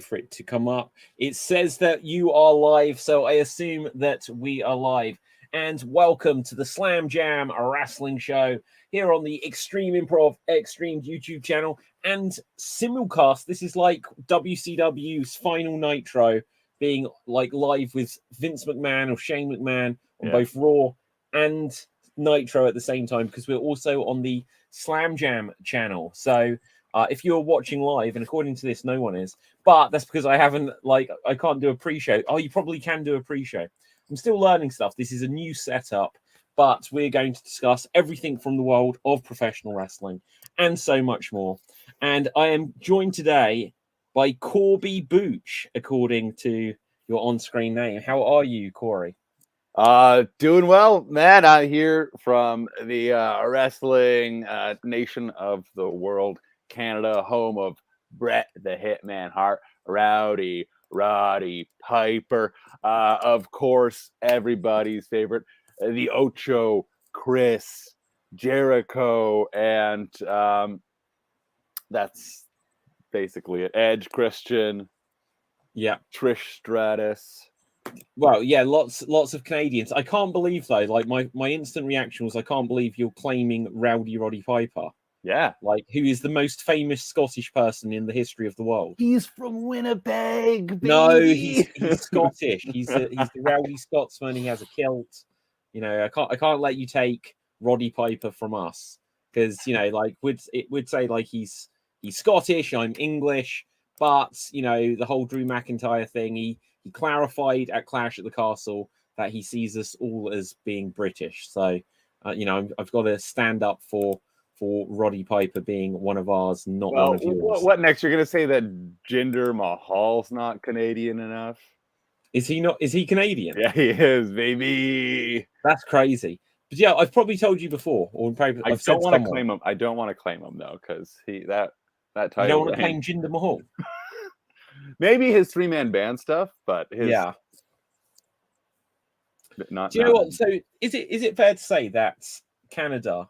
For it to come up. It says that you are live, so I assume that we are live. And welcome to the Slam Jam Wrestling Show here on the Extreme Improv Extreme YouTube channel and simulcast. This is like WCW's Final Nitro being like live with Vince McMahon or Shane McMahon on both Raw and Nitro at the same time, because we're also on the Slam Jam channel. So if you're watching live, and according to this, no one is, but that's because I can't do a pre-show. Oh, you probably can do a pre-show. I'm still learning stuff. This is a new setup, but we're going to discuss everything from the world of professional wrestling and so much more. And I am joined today by Corby Booch, according to your on-screen name. How are you, Corey? Doing well, man. I'm here from the wrestling nation of the world, Canada, home of Bret the Hitman Hart, Roddy Piper, of course, everybody's favorite, the Ocho, Chris Jericho, and that's basically it. Edge, Christian, Trish Stratus. Well, yeah, lots of Canadians. I can't believe though. Like my instant reaction was, I can't believe you're claiming Roddy Piper. Yeah, like who is the most famous Scottish person in the history of the world? He's from Winnipeg. Baby. No, he's Scottish. He's the rowdy Scotsman. He has a kilt. You know, I can't let you take Roddy Piper from us, because you know, like it would say like he's Scottish. I'm English, but you know the whole Drew McIntyre thing. He clarified at Clash at the Castle that he sees us all as being British. So, you know, I've got to stand up for Roddy Piper being one of ours, not one of yours. What next? You're going to say that Jinder Mahal's not Canadian enough? Is he not? Is he Canadian? Yeah, he is, baby. That's crazy. But yeah, I've probably told you before, or probably I don't want to claim him. I don't want to claim him though, because that title. You don't want to claim Jinder Mahal. Maybe his 3-man band stuff, but his Not. Do you know what? So is it fair to say that Canada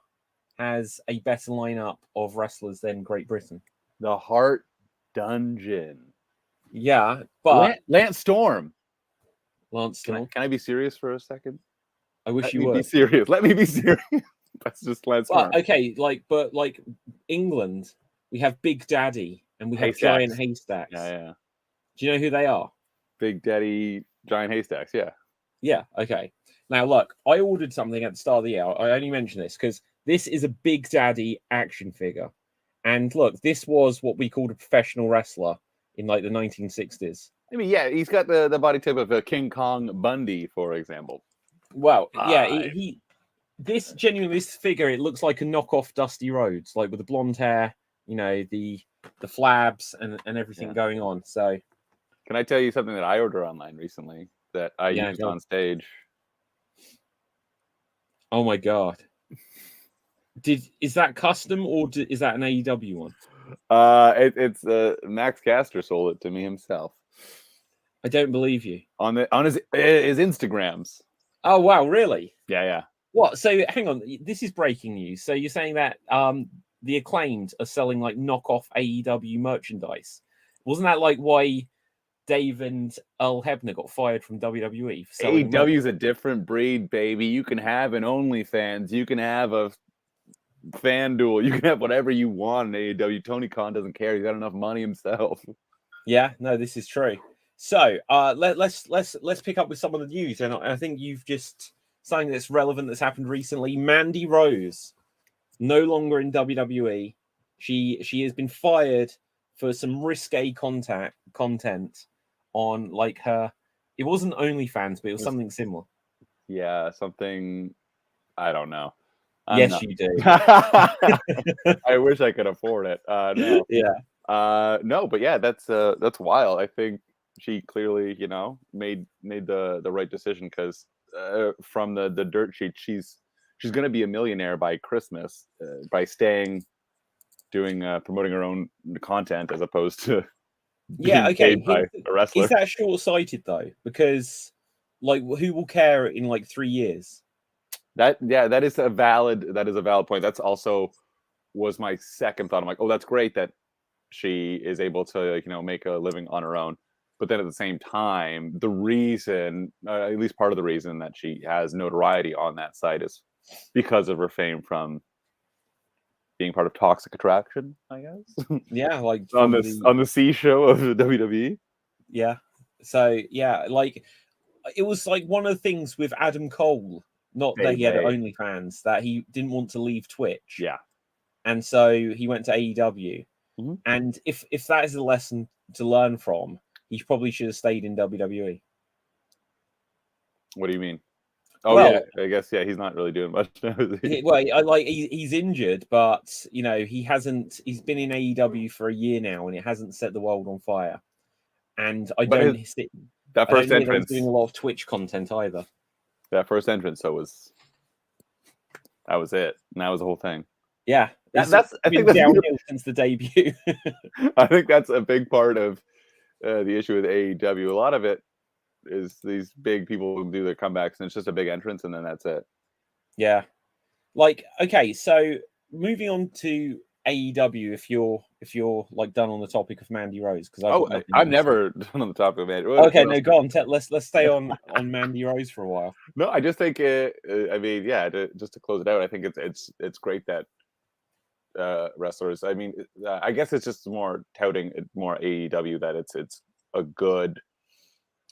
has a better lineup of wrestlers than Great Britain? The Hart Dungeon. Yeah, but Lance Storm. Can I be serious for a second? I wish you would. Be serious. Let me be serious. That's just Lance Storm. Okay, but England, we have Big Daddy and we have Giant Haystacks. Yeah. Do you know who they are? Big Daddy, Giant Haystacks. Yeah. Yeah. Okay. Now look, I ordered something at the start of the year. I only mention this because this is a Big Daddy action figure. And look, this was what we called a professional wrestler in like the 1960s. I mean, yeah, he's got the body type of a King Kong Bundy, for example. Well, yeah, this figure, it looks like a knockoff Dusty Rhodes, like with the blonde hair, you know, the flabs and everything going on. So, can I tell you something that I ordered online recently that I used on stage? Oh my god! Is that custom or is that an AEW one? It's Max Caster sold it to me himself. I don't believe you. On his Instagrams. Oh wow, really? Yeah. What? So hang on, this is breaking news. So you're saying that the Acclaimed are selling like knockoff AEW merchandise? Wasn't that like why Dave and Earl Hebner got fired from WWE? For AEW's a different breed, baby. You can have an OnlyFans. You can have a FanDuel. You can have whatever you want in AEW. Tony Khan doesn't care. He's got enough money himself. Yeah, no, this is true. So let's pick up with some of the news, and I think you've just something that's relevant that's happened recently. Mandy Rose, no longer in WWE. She has been fired for some risque content on like her. It wasn't OnlyFans, but it was something similar. Yeah, something. I don't know. Yes, you do. I wish I could afford it. No. Yeah. No, but yeah, that's wild. I think she clearly, you know, made the right decision, because from the dirt sheet, she's going to be a millionaire by Christmas by promoting her own content as opposed to being paid by a wrestler. Is that short-sighted though? Because like, who will care in like 3 years? That is a valid point. That's also was my second thought. I'm like, oh, that's great that she is able to, like, make a living on her own. But then at the same time, the reason, at least part of the reason that she has notoriety on that site is because of her fame from being part of Toxic Attraction, I guess. Yeah, like on from this on the C show of the WWE. yeah. So yeah, like it was like one of the things with Adam Cole, not that he had OnlyFans, that he didn't want to leave Twitch. Yeah. And so he went to AEW. Mm-hmm. And if that is a lesson to learn from, he probably should have stayed in WWE. What do you mean? Oh, well, yeah, I guess, yeah, he's not really doing much now, is he? Well, he's injured, but he's been in AEW for a year now, and it hasn't set the world on fire. And I don't hear that he's doing a lot of Twitch content either. That first entrance, that was it, and that was the whole thing. Yeah, I think that's downhill since the debut. I think that's a big part of the issue with AEW. A lot of it is these big people who do their comebacks, and it's just a big entrance, and then that's it. Yeah, like, okay, so moving on to AEW, if you're like done on the topic of Mandy Rose, because I've never done on the topic of Mandy Rose. Okay, no, go on. Let's stay on Mandy Rose for a while. No, I just think I mean, yeah, just to close it out, I think it's great that wrestlers. I mean, I guess it's just more touting more AEW, that it's a good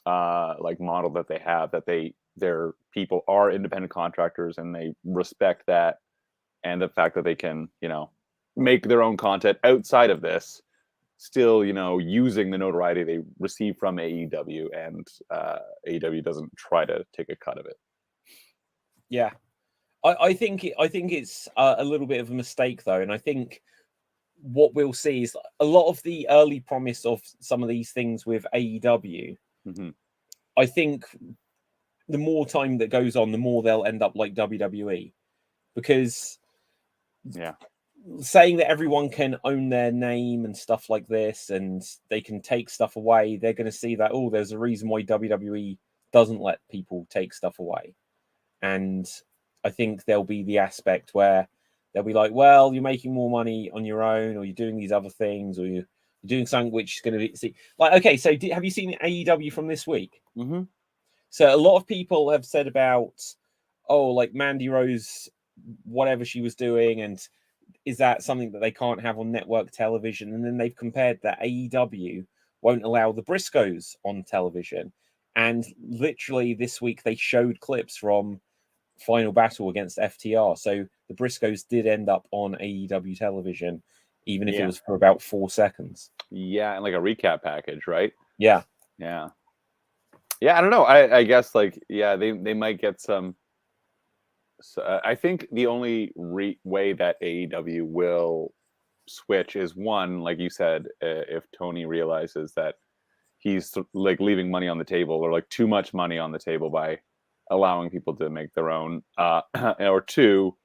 like model that they have, that their people are independent contractors and they respect that, and the fact that they can make their own content outside of this, still using the notoriety they receive from AEW, and AEW doesn't try to take a cut of it. Yeah. I think it's a little bit of a mistake, though, and I think what we'll see is a lot of the early promise of some of these things with AEW. Mm-hmm. I think the more time that goes on, the more they'll end up like WWE, because saying that everyone can own their name and stuff like this, and they can take stuff away, they're going to see that, oh, there's a reason why WWE doesn't let people take stuff away, and I think there'll be the aspect where they'll be like, well, you're making more money on your own, or you're doing these other things, or you're doing something which is going to be like, okay, so have you seen AEW from this week? Mm-hmm. So a lot of people have said about, oh, like Mandy Rose, whatever she was doing, and is that something that they can't have on network television? And then they've compared that AEW won't allow the Briscoes on television. And literally this week they showed clips from Final Battle against FTR. So the Briscoes did end up on AEW television, even if it was for about 4 seconds. Yeah, and like a recap package, right? Yeah. Yeah. Yeah, I don't know. I guess, like, yeah, they might get some. So, I think the only way that AEW will switch is, one, like you said, if Tony realizes that he's like leaving money on the table, or like too much money on the table by allowing people to make their own, or two,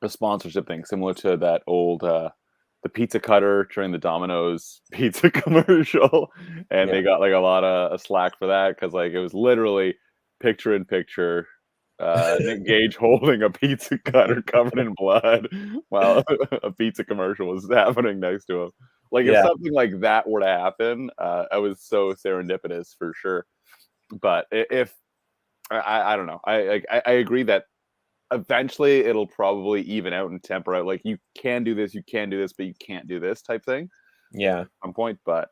a sponsorship thing similar to that old the pizza cutter during the Domino's pizza commercial, and they got like a lot of slack for that, because like it was literally picture in picture Nick Gage holding a pizza cutter covered in blood while a pizza commercial was happening next to him. Like, if something like that were to happen, I was so serendipitous for sure. But if I don't know, I agree that eventually it'll probably even out and temper out. Like, you can do this, but you can't do this type thing. Yeah. At some point, but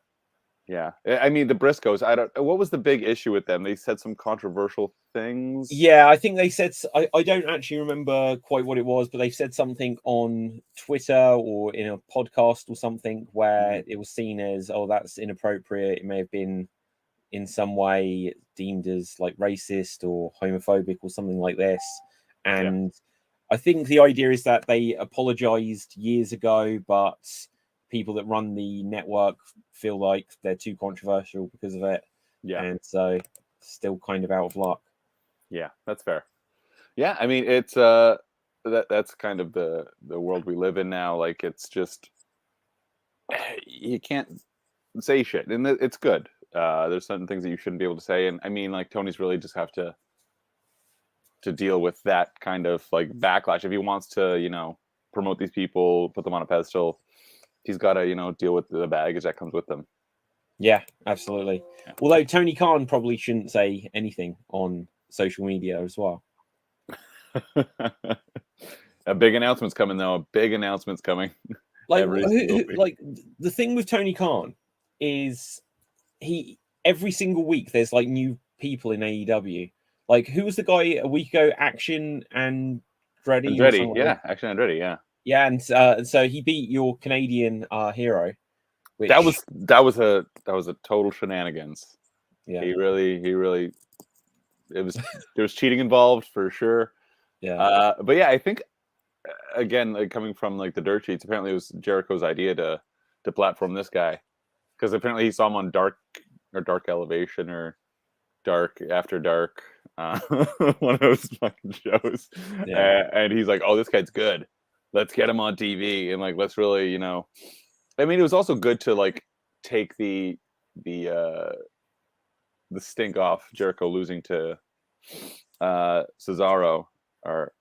yeah. I mean, the Briscoes, what was the big issue with them? They said some controversial things. Yeah, I think they said, I don't actually remember quite what it was, but they said something on Twitter or in a podcast or something where it was seen as, oh, that's inappropriate. It may have been in some way deemed as like racist or homophobic or something like this. And I think the idea is that they apologized years ago, but people that run the network feel like they're too controversial because of it. Yeah. And so still kind of out of luck. Yeah, that's fair. Yeah, I mean, it's that's kind of the world we live in now. Like, it's just, you can't say shit, and it's good. There's certain things that you shouldn't be able to say, and I mean, like, Tony's really just have to deal with that kind of like backlash if he wants to, promote these people, put them on a pedestal. he's got to deal with the baggage that comes with them. Yeah, absolutely. Yeah. Although Tony Khan probably shouldn't say anything on social media as well. A big announcement's coming, though. A big announcement's coming. Like, Like the thing with Tony Khan is every single week there's like new people in AEW. Like, who was the guy a week ago? Action and Andretti, yeah, Action Andretti, yeah. Yeah, and so he beat your Canadian hero. Which... That was a total shenanigans. Yeah, he really. There was cheating involved for sure. Yeah, but yeah, I think again, like coming from like the dirt sheets, apparently it was Jericho's idea to platform this guy because apparently he saw him on Dark Elevation or Dark After Dark, one of those fucking shows, and he's like, "Oh, this guy's good. Let's get him on TV and like let's really, I mean, it was also good to like take the stink off Jericho losing to Cesaro or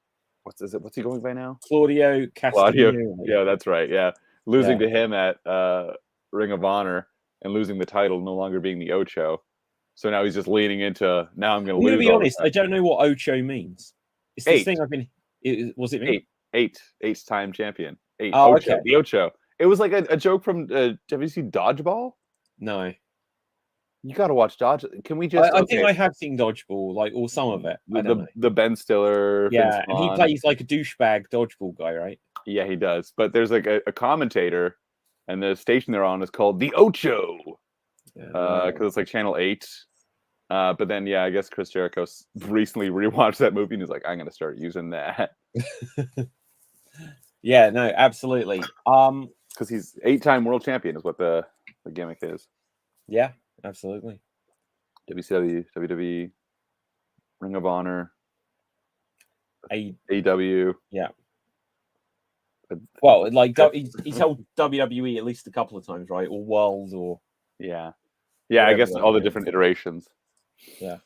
what's he going by now? Claudio Castagnoli. Yeah, that's right. Yeah, losing to him at Ring of Honor and losing the title, no longer being the Ocho. So now he's just leaning into now I'm going to lose. To be honest, I don't know what Ocho means. It's this thing I've been. Was it me? Eight-time champion. Oh, Ocho, okay. The Ocho. It was like a joke from. Have you seen Dodgeball? No. You got to watch Dodge. Can we just? I think I have seen Dodgeball, like, or some of it. I don't know. The Ben Stiller. Yeah, and he plays like a douchebag dodgeball guy, right? Yeah, he does. But there's like a commentator, and the station they're on is called the Ocho, because it's like Channel 8. But then, yeah, I guess Chris Jericho recently rewatched that movie and he's like, I'm going to start using that. Yeah, no, absolutely. Because he's 8-time world champion is what the gimmick is. Yeah, absolutely. WCW, WWE, Ring of Honor, AEW. Yeah. Well, like he's held WWE at least a couple of times, right? Or World, or yeah, I guess all the different iterations. Yeah.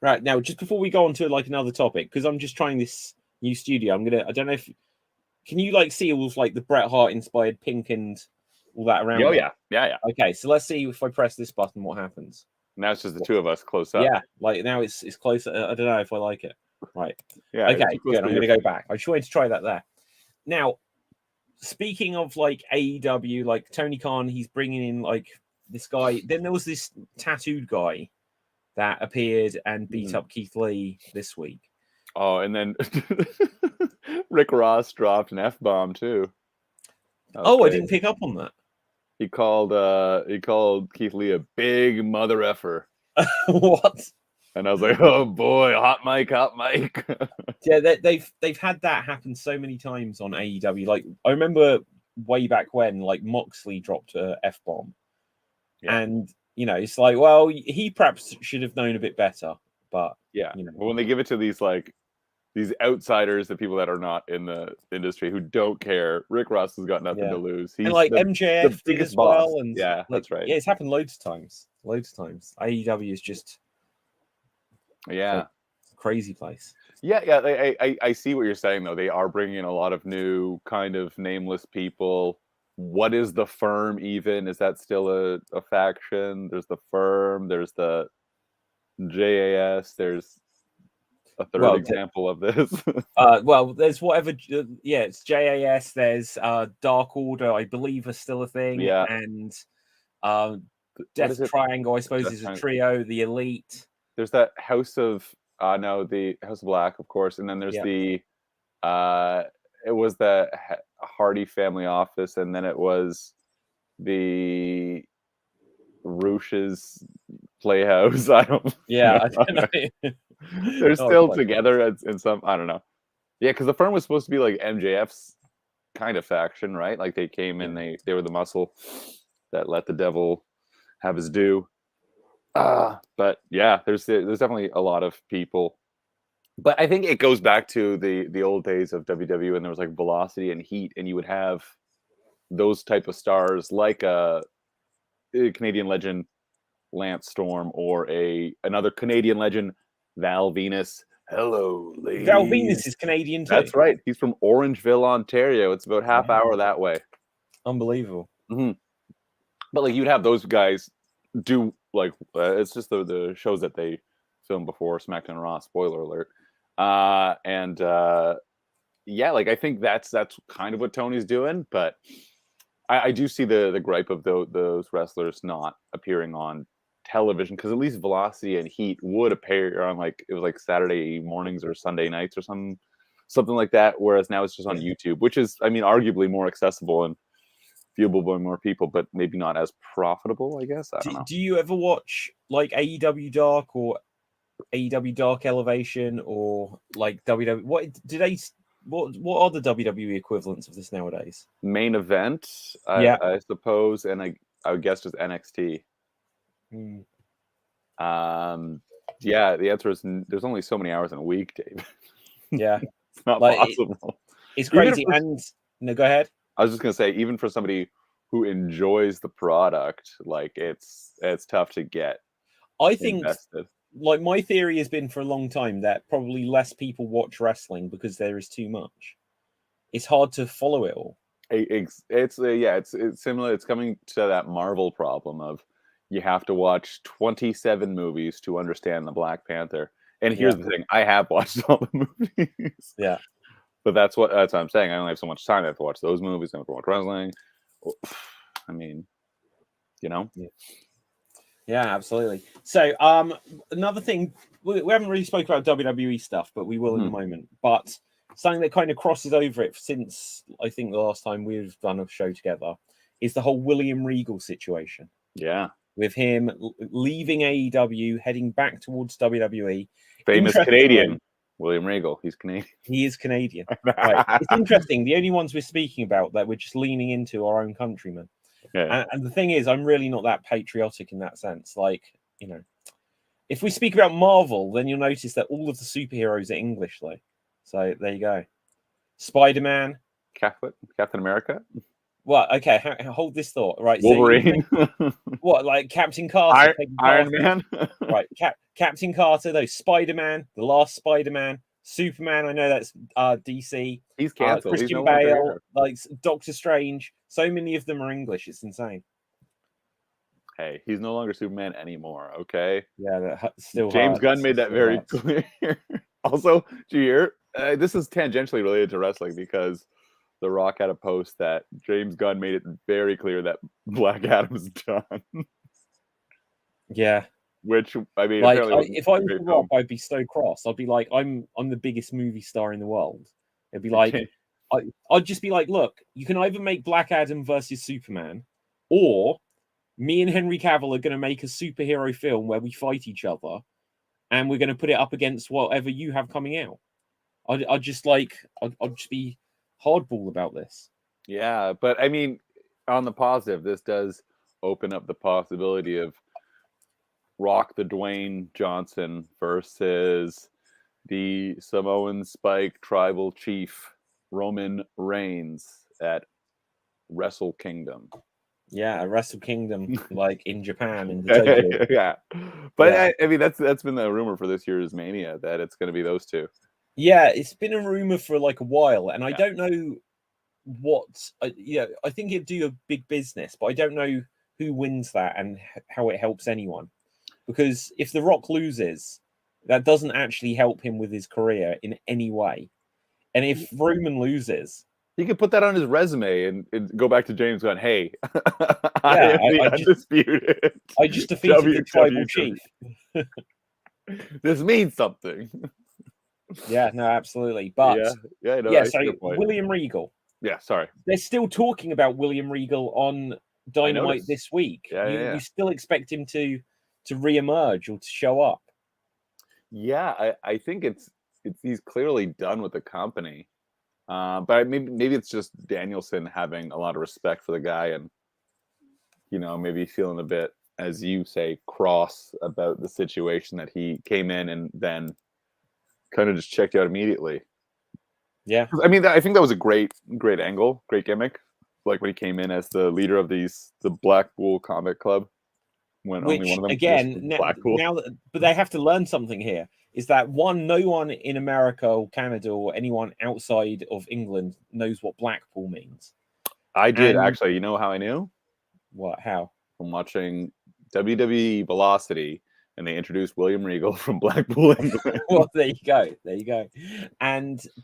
Right, now just before we go on to like another topic, because I'm just trying this new studio, I don't know if can you like see all like the Bret Hart inspired pink and all that around? Oh yeah. Okay, so let's see if I press this button, what happens. Now it's just the two of us close up. Yeah, like now it's closer. I don't know if I like it. Right. Yeah. Okay, good. I'm going to go back. I just wanted to try that there. Now, speaking of like AEW, like Tony Khan, he's bringing in like this guy. Then there was this tattooed guy that appeared and beat up Keith Lee this week. Oh, and then Rick Ross dropped an F-bomb too. Oh, I didn't pick up on that. He called Keith Lee a big mother effer. What? And I was like, oh boy, hot mic. Yeah, they've had that happen so many times on AEW. Like I remember way back when, like Moxley dropped a F-bomb, and it's like, well, he perhaps should have known a bit better. But but when they give it to these outsiders, the people that are not in the industry who don't care, Rick Ross has got nothing to lose. He's like MJF did as well, and that's right. Yeah, it's happened loads of times. AEW is just crazy place. Yeah. I see what you're saying though. They are bringing in a lot of new kind of nameless people. What is the Firm even? Is that still a faction? There's the Firm. There's the JAS. There's a third example of this. Well, there's whatever. Yeah, it's JAS. There's Dark Order, I believe, is still a thing. Yeah, and Death Triangle, I suppose, is a trio. The Elite. There's that House of the House of Black, of course, and then there's the it was the Hardy Family Office, and then it was the Roosh's Playhouse. I don't know. They're still together in some, I don't know. Yeah, because the Firm was supposed to be like MJF's kind of faction, right? Like they came in, they were the muscle that let the devil have his due. But yeah, there's definitely a lot of people. But I think it goes back to the old days of WWE, and there was like velocity and heat, and you would have those type of stars like a Canadian legend Lance Storm or another Canadian legend Val Venus. Hello, ladies. Val Venus is Canadian too. That's right. He's from Orangeville, Ontario. It's about half hour that way. Unbelievable. Mm-hmm. But like you'd have those guys do like it's just the shows that they film before SmackDown and Raw. Spoiler alert. And yeah, like I think that's kind of what Tony's doing, but I do see the gripe of those wrestlers not appearing on television, because at least Velocity and Heat would appear on like it was like Saturday mornings or Sunday nights or something like that, whereas now it's just on YouTube, which is, I mean, arguably more accessible and viewable by more people, but maybe not as profitable, I guess. I don't know. Do you ever watch like AEW Dark or AEW Dark Elevation or like WWE? What are the WWE equivalents of this nowadays? Main Event, I suppose, and I would guess just NXT. Yeah, the answer is there's only so many hours in a week, Dave. Yeah, it's not possible. It's crazy. And no, go ahead. I was just gonna say, even for somebody who enjoys the product, like it's tough to get. I think invested. Like my theory has been for a long time that probably less people watch wrestling because there is too much. It's hard to follow it all. It's similar. It's coming to that Marvel problem of you have to watch 27 movies to understand the Black Panther. And here's the thing: I have watched all the movies. Yeah, but that's what I'm saying. I only have so much time. I have to watch those movies. I have to watch wrestling. I mean, you know. Yeah, absolutely. So, another thing, we haven't really spoken about WWE stuff, but we will in a moment. But something that kind of crosses over it since I think the last time we've done a show together is the whole William Regal situation. Yeah. With him leaving AEW, heading back towards WWE. Famous Canadian William Regal. He's Canadian. He is Canadian. Right. It's interesting. The only ones we're speaking about that we're just leaning into our own countrymen. Yeah. And the thing is, I'm really not that patriotic in that sense. Like, you know, if we speak about Marvel, then you'll notice that all of the superheroes are English, though. So there you go. Spider-Man. Captain America. Well, okay, hold this thought. Right. Wolverine. So what, like Captain Carter? Iron Man. Right. Captain Carter, though. Spider-Man, the last Spider-Man. Superman, I know that's DC. He's canceled. Christian Bale, like Doctor Strange. So many of them are English. It's insane. Hey, he's no longer Superman anymore. Okay. Yeah, that still. James Gunn made that very clear. Also, do you hear? This is tangentially related to wrestling because The Rock had a post that James Gunn made it very clear that Black Adam's done. Yeah. Which, I mean, like if I was The Rock, I'd be so cross. I'd be like, I'm the biggest movie star in the world. It'd be like, I'd just be like, look, you can either make Black Adam versus Superman, or me and Henry Cavill are going to make a superhero film where we fight each other, and we're going to put it up against whatever you have coming out. I'd just be hardball about this. Yeah, but I mean, on the positive, this does open up the possibility of Rock the Dwayne Johnson versus the Samoan Spike tribal chief Roman Reigns at Wrestle Kingdom. Yeah, Wrestle Kingdom, like in Japan. In the yeah, but yeah. I mean that's been the rumor for this year's Mania, that it's going to be those two. Yeah, it's been a rumor for like a while, and I don't know what. I think it'd do a big business, but I don't know who wins that and how it helps anyone. Because if The Rock loses, that doesn't actually help him with his career in any way. And if Roman loses, he could put that on his resume and go back to James Gunn. Hey, I undisputed. I just defeated the tribal chief. This means something. Yeah, no, absolutely. But so William Regal. Yeah, sorry. They're still talking about William Regal on Dynamite this week. You still expect him to reemerge or to show up? Yeah, I think it's he's clearly done with the company, but maybe it's just Danielson having a lot of respect for the guy, and maybe feeling a bit, as you say, cross about the situation that he came in and then kind of just checked out immediately. Yeah, I mean, I think that was a great angle, great gimmick. Like when he came in as the leader of the Blackpool Combat Club. When which only one of them again now, but they have to learn something here. Is that no one in America or Canada or anyone outside of England knows what Blackpool means. I did actually. You know how I knew? What? How? From watching WWE Velocity, and they introduced William Regal from Blackpool, England. Well, there you go. There you go.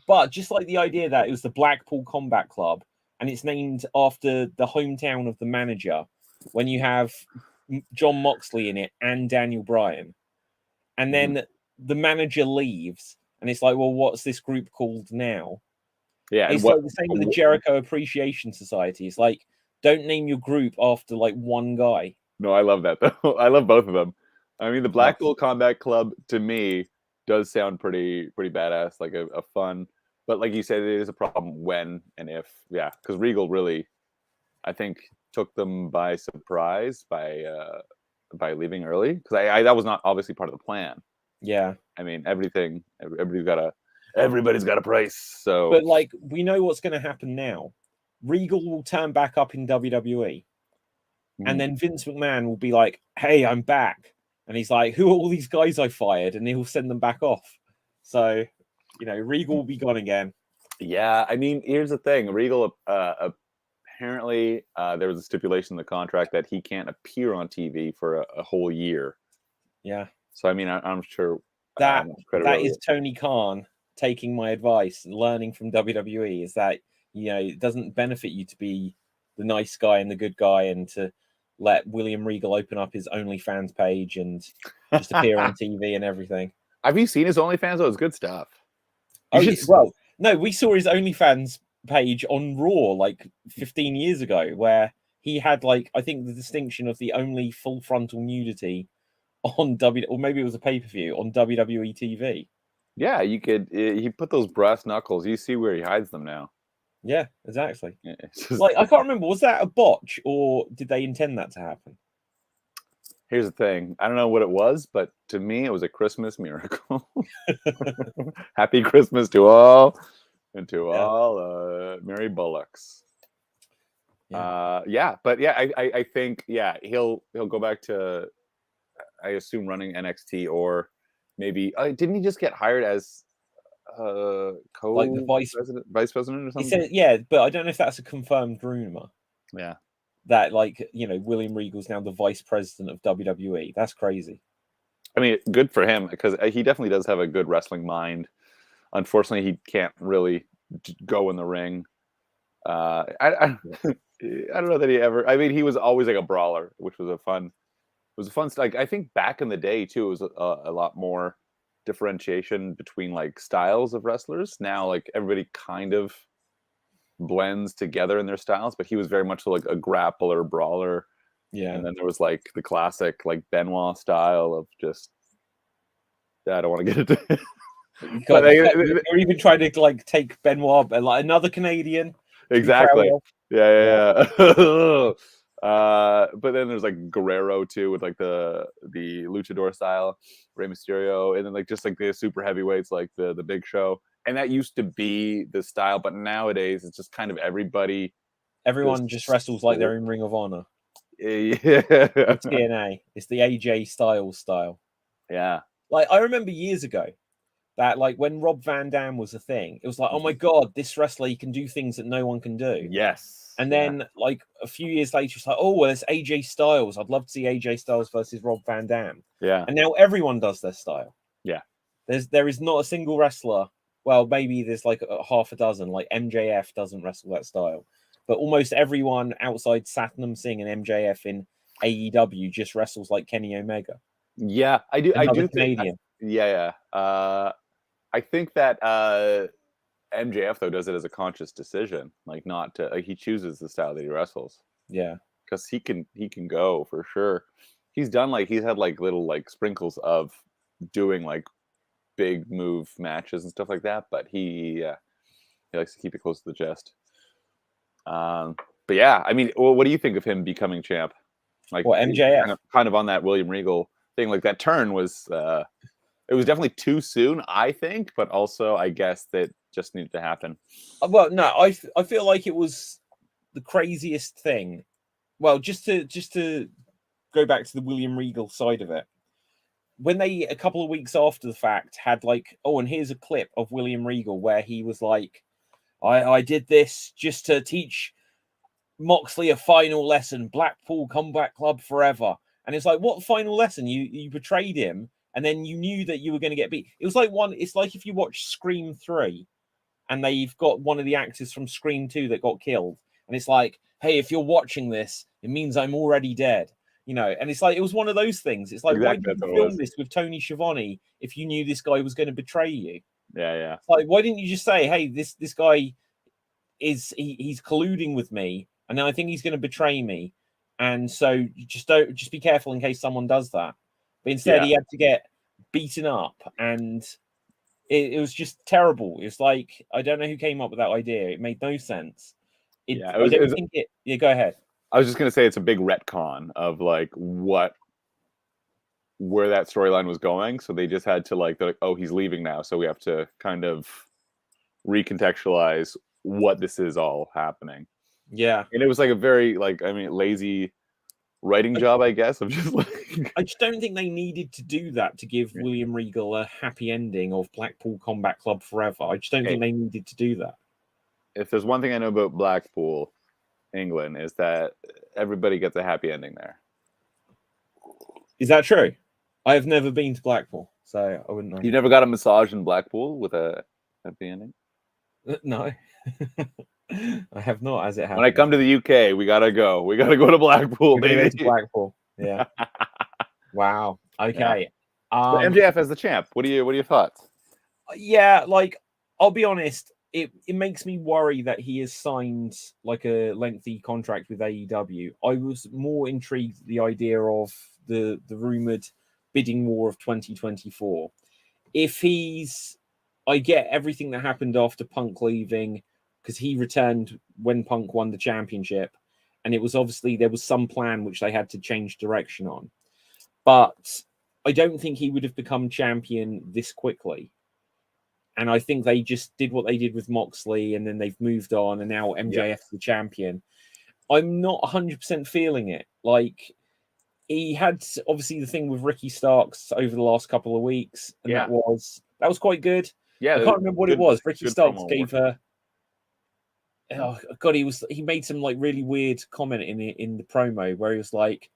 But just like the idea that it was the Blackpool Combat Club, and it's named after the hometown of the manager. When you have John Moxley in it and Daniel Bryan, and then the manager leaves, and it's like, well, what's this group called now? Yeah, it's like the same with the Jericho Appreciation Society. It's like, don't name your group after like one guy. No, I love that though. I love both of them. I mean, the Blackpool Combat Club to me does sound pretty badass, like a fun. But like you said, it is a problem when and if, yeah, because Regal really, I think, took them by surprise by leaving early, because I that was not obviously part of the plan. Yeah, I mean, everybody's got a price. So, but like we know what's going to happen now. Regal will turn back up in WWE, and then Vince McMahon will be like, "Hey, I'm back," and he's like, "Who are all these guys I fired?" And he'll send them back off. So, Regal will be gone again. Yeah, I mean, here's the thing: Regal apparently there was a stipulation in the contract that he can't appear on TV for a whole year. Yeah. So I mean, I'm sure that is Tony Khan taking my advice, learning from WWE. Is that it doesn't benefit you to be the nice guy and the good guy, and to let William Regal open up his OnlyFans page and just appear on TV and everything. Have you seen his OnlyFans? Oh, it's good stuff. Well, no, we saw his OnlyFans page on Raw like 15 years ago, where he had like, I think, the distinction of the only full frontal nudity on or maybe it was a pay-per-view on WWE TV. Yeah, you could. He put those brass knuckles. You see where he hides them now. Yeah, exactly. Yeah, like, I can't remember. Was that a botch, or did they intend that to happen? Here's the thing. I don't know what it was, but to me, it was a Christmas miracle. Happy Christmas to all, and to all Mary Bullocks. Yeah, but yeah, I think he'll go back to, I assume, running NXT, or maybe didn't he just get hired as like the vice president or something? He said, yeah, but I don't know if that's a confirmed rumor. Yeah, that William Regal's now the vice president of WWE. That's crazy. I mean, good for him, because he definitely does have a good wrestling mind. Unfortunately, he can't really go in the ring. I don't know that he ever. I mean, he was always like a brawler, which was a fun. Like, I think back in the day too, it was a lot more differentiation between like styles of wrestlers. Now, like, everybody kind of blends together in their styles, but he was very much like a grappler, brawler. Yeah. And then there was like the classic like Benoit style of just, I don't want to get into you're even trying to like take Benoit, like another Canadian. Exactly. Yeah. But then there's like Guerrero too, with like the luchador style, Rey Mysterio, and then like just like the super heavyweights like the Big Show. And that used to be the style, but nowadays it's just kind of everyone just wrestles like they're in Ring of Honor. Yeah. TNA. It's the AJ Styles style. Yeah. Like, I remember years ago that, like, when Rob Van Dam was a thing, it was like, oh my God, this wrestler, he can do things that no one can do. Yes. And then like a few years later, it's like, oh, well, it's AJ Styles. I'd love to see AJ Styles versus Rob Van Dam. Yeah. And now everyone does their style. Yeah. There is not a single wrestler. Well, maybe there's like half a dozen. Like MJF doesn't wrestle that style, but almost everyone outside Satnam Singh and MJF in AEW just wrestles like Kenny Omega. Yeah, I do. Another I do Canadian. I think that MJF though does it as a conscious decision, like not to. Like, he chooses the style that he wrestles. Yeah, because he can go for sure. He's had like little like sprinkles of doing like big move matches and stuff like that, but he likes to keep it close to the chest. But yeah, I mean, what do you think of him becoming champ? Like, MJF kind of on that William Regal thing. Like, that turn was it was definitely too soon, I think, but also I guess that just needed to happen. Well, no, I feel like it was the craziest thing. Well, just to go back to the William Regal side of it, when they, a couple of weeks after the fact, had like, oh, and here's a clip of William Regal where he was like, I did this just to teach Moxley a final lesson, Blackpool Combat Club forever. And it's like, what final lesson? You betrayed him, and then you knew that you were going to get beat. It was like it's like if you watch Scream 3 and they've got one of the actors from Scream 2 that got killed. And it's like, hey, if you're watching this, it means I'm already dead. And it's like, it was one of those things. It's like, Exactly, why did you film this with Tony Schiavone if you knew this guy was going to betray you? Yeah. It's like, why didn't you just say, hey, this guy he's colluding with me, and then I think he's going to betray me, and so you just be careful in case someone does that. But instead, he had to get beaten up, and it was just terrible. It's like, I don't know who came up with that idea. It made no sense. Yeah, go ahead. I was just going to say it's a big retcon of like where that storyline was going. So they just had to they're like, oh, he's leaving now. So we have to kind of recontextualize what this is all happening. Yeah. And it was like a very lazy writing job, I guess, of just I just don't think they needed to do that to give William Regal a happy ending of Blackpool Combat Club forever. I just don't think they needed to do that. If there's one thing I know about Blackpool, England, is that everybody gets a happy ending there. Is that true? I have never been to Blackpool, so I wouldn't know. You never got a massage in Blackpool with a happy ending? No. I have not, as it happens. When I come to the UK, we gotta go. We gotta go to Blackpool, baby. To Blackpool. Yeah. Wow. Okay. Yeah. MJF as the champ. What are your thoughts? Yeah, I'll be honest. It makes me worry that he has signed a lengthy contract with AEW. I was more intrigued at the idea of the rumored bidding war of 2024. I get everything that happened after Punk leaving, because he returned when Punk won the championship, and it was obviously there was some plan which they had to change direction on. But I don't think he would have become champion this quickly. And I think they just did what they did with Moxley, and then they've moved on, and now MJF's the champion. I'm not 100% feeling it. He had obviously the thing with Ricky Starks over the last couple of weeks, and that was quite good. Yeah, I can't remember what it was. Ricky Starks gave her. Oh God, he made some really weird comment in the promo where he was like,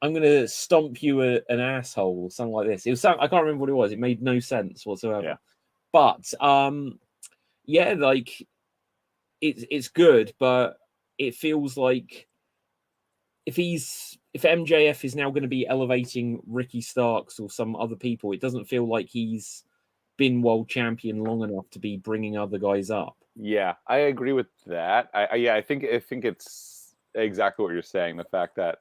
"I'm gonna stomp you an asshole" or something like this. It was I can't remember what it was. It made no sense whatsoever. Yeah. But it's good, but it feels like if MJF is now going to be elevating Ricky Starks or some other people, it doesn't feel like he's been world champion long enough to be bringing other guys up. Yeah, I agree with that. I think it's exactly what you're saying. The fact that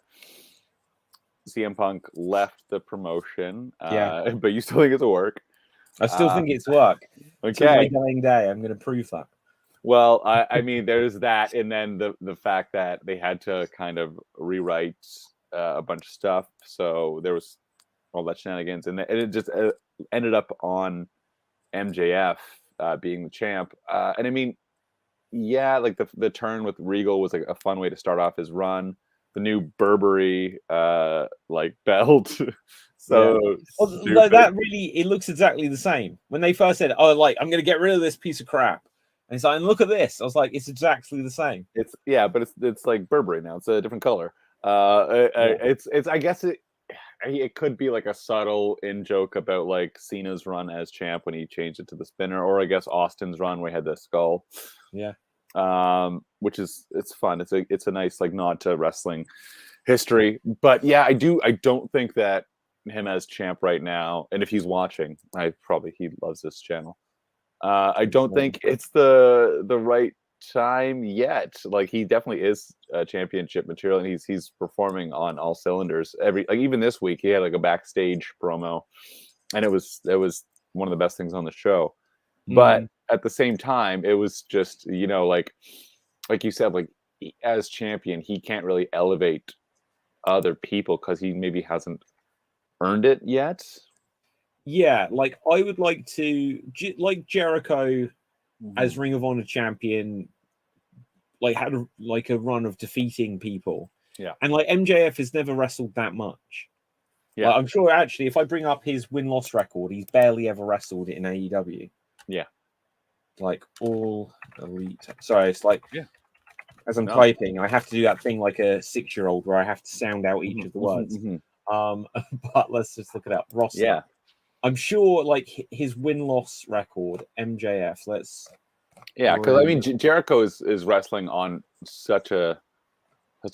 CM Punk left the promotion, but you still think it's a work. I still think it's work. Okay. Until my dying day, I'm going to prove that. Well, I mean, there's that, and then the fact that they had to kind of rewrite a bunch of stuff, so there was all that shenanigans, and it just ended up on MJF being the champ. And I mean, the turn with Regal was a fun way to start off his run. The new Burberry belt. That really, it looks exactly the same. When they first said, "Oh, I'm going to get rid of this piece of crap," and it's like, "And look at this," I was like, "It's exactly the same." But it's like Burberry now. It's a different color. It's I guess it could be a subtle in joke about Cena's run as champ when he changed it to the spinner, or I guess Austin's run where he had the skull. Yeah. Which it's fun. It's a nice nod to wrestling history. But yeah, I don't think that him as champ right now, and if he's watching, he loves this channel. I don't think it's the right time yet. He definitely is championship material, and he's performing on all cylinders. Even this week he had a backstage promo, and it was one of the best things on the show. But at the same time, it was just like you said, as champion, he can't really elevate other people because he maybe hasn't earned it yet. Yeah, I would like to Jericho as Ring of Honor champion, had a run of defeating people. Yeah, and MJF has never wrestled that much. Yeah, I'm sure actually, if I bring up his win-loss record, he's barely ever wrestled in AEW. Yeah, all elite. Sorry, it's as I'm typing. I have to do that thing like a 6-year-old where I have to sound out each of the words. But let's just look it up. Roster. Yeah. I'm sure like his win-loss record, MJF. Because I mean Jericho is wrestling on such a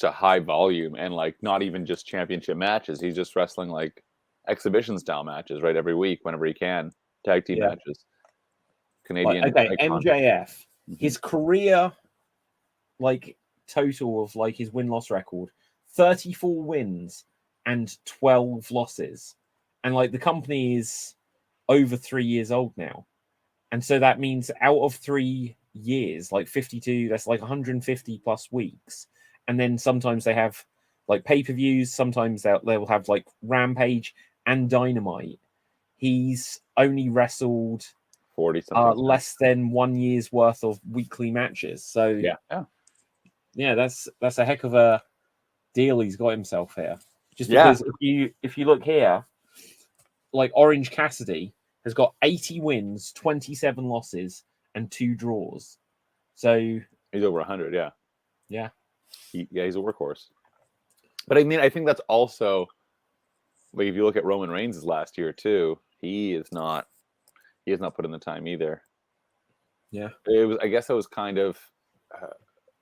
high volume, and like not even just championship matches. He's just wrestling like exhibition style matches, right? Every week, whenever he can, tag team matches. Canadian. Icon. MJF. His career, like total of like his win-loss record, 34 wins and 12 losses, and like the company is over 3 years old now, and so that means out of 3 years, like 52, that's like 150 plus weeks. And then sometimes they have like pay-per-views, sometimes they'll have like Rampage and Dynamite. He's only wrestled 40 less than 1 year's worth of weekly matches. So yeah, that's a heck of a deal he's got himself here. Just because if you look here, like Orange Cassidy has got 80 wins, 27 losses, and 2 draws. So he's over 100. Yeah. He's a workhorse. But I mean, I think that's also like if you look at Roman Reigns' last year too, he has not put in the time either. Yeah, I guess it was kind of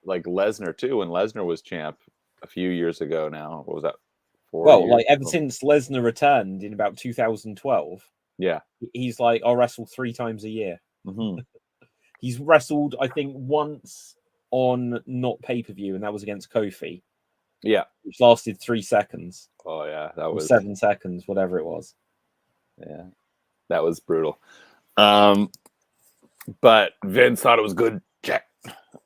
like Lesnar too, when Lesnar was champ a few years ago. Now, what was that? 4 years like ever since Lesnar returned in about 2012. Yeah, he's like, I'll wrestle 3 times a year. He's wrestled, I think, once on not pay-per-view, and that was against Kofi. Yeah, which lasted 3 seconds. Oh yeah, that was 7 seconds, whatever it was. Yeah, that was brutal. But Vince thought it was good. Check.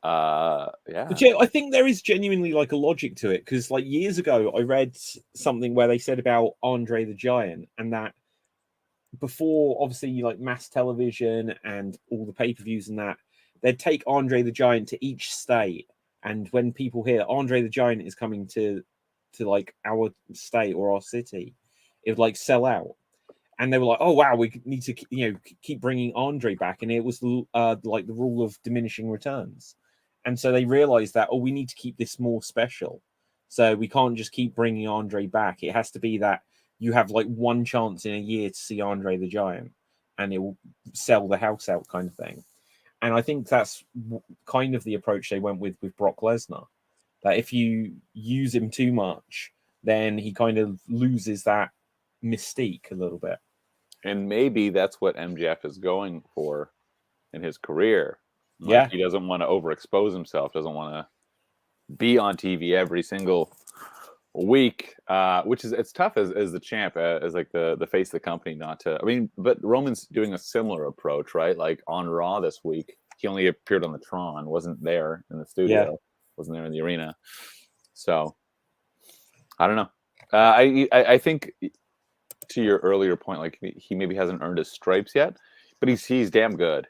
But yeah, I think there is genuinely like a logic to it, because like years ago I read something where they said about Andre the Giant, and that before obviously like mass television and all the pay-per-views and that, they'd take Andre the Giant to each state, and when people hear Andre the Giant is coming to like our state or our city, it would like sell out. And they were like, oh wow, we need to keep bringing Andre back, and it was like the rule of diminishing returns. And so they realized that, we need to keep this more special, so we can't just keep bringing Andre back. It has to be that you have like one chance in a year to see Andre the Giant, and it will sell the house out, kind of thing. And I think that's kind of the approach they went with Brock Lesnar, that if you use him too much, then he kind of loses that mystique a little bit. And maybe that's what MJF is going for in his career. Like, he doesn't want to overexpose himself, doesn't want to be on TV every single week, which is, it's tough as the champ, as like the face of the company, not to, I mean, but Roman's doing a similar approach, right? Like on Raw this week, he only appeared on the Tron, wasn't there in the studio, wasn't there in the arena. So I don't know. I think, to your earlier point, like he maybe hasn't earned his stripes yet, but he's damn good.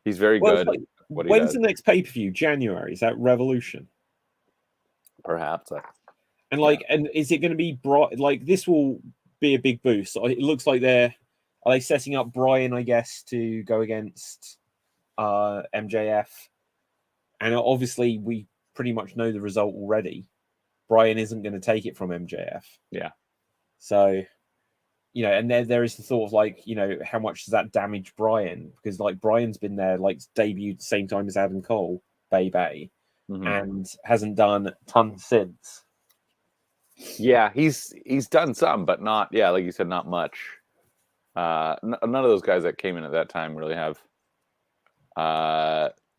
He's very good. Like, when's the next pay-per-view? January? Is that Revolution? Perhaps. And like, and is it going to be bright? Like, this will be a big boost. It looks like are they setting up Brian, I guess, to go against MJF? And obviously, we pretty much know the result already. Brian isn't going to take it from MJF. Yeah. So, and there is the thought of like, how much does that damage Brian? Because like Brian's been there, like debuted the same time as Adam Cole, Bay, and hasn't done tons since. Yeah, he's done some, but not, like you said, not much. None of those guys that came in at that time really have.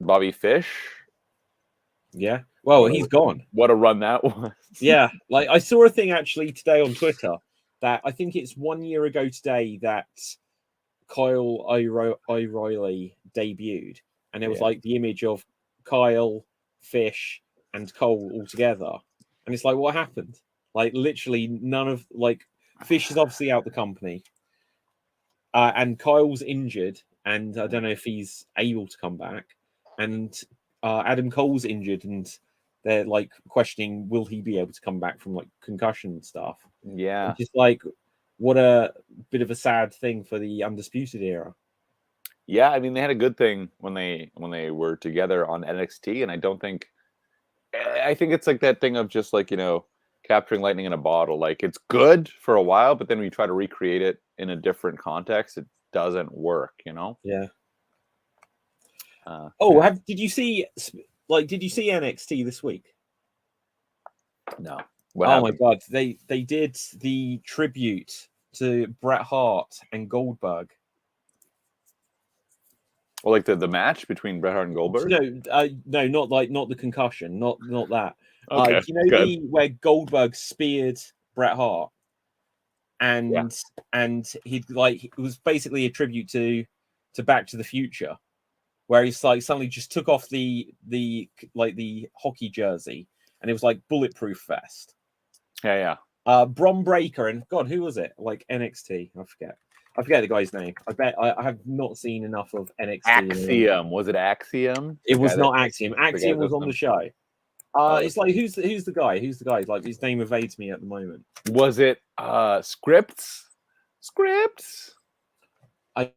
Bobby Fish. Yeah. Well, he's gone. What a run that was. Yeah. Like, I saw a thing actually today on Twitter that I think it's 1 year ago today that Kyle O'Reilly debuted. And it was like the image of Kyle, Fish, and Cole all together. And it's like, what happened? Like, literally none of, like, Fish is obviously out the company. And Kyle's injured. And I don't know if he's able to come back. And Adam Cole's injured, and they're like questioning, will he be able to come back from like concussion and stuff? Yeah. It's just like, what a bit of a sad thing for the Undisputed Era. Yeah, I mean they had a good thing when they were together on NXT, and I think it's like that thing of just like capturing lightning in a bottle. Like it's good for a while, but then when you try to recreate it in a different context, it doesn't work. Yeah. Yeah. Did you see NXT this week? No. What Oh happened? my god, they did the tribute to Bret Hart and Goldberg. Well, like the match between Bret Hart and Goldberg. No, not the concussion, not that. Okay, Do you know good. where Goldberg speared Bret Hart, Yeah. and it was basically a tribute to Back to the Future, where he's like suddenly just took off the hockey jersey, and it was like bulletproof vest. Yeah. Bron Breakker and God, who was it? Like NXT, I forget the guy's name. I have not seen enough of NXT. Axiom. Was it Axiom? It was not Axiom. Axiom was on the show. Okay. It's like who's the guy? Who's the guy? Like his name evades me at the moment. Was it Scripts? Scripts? I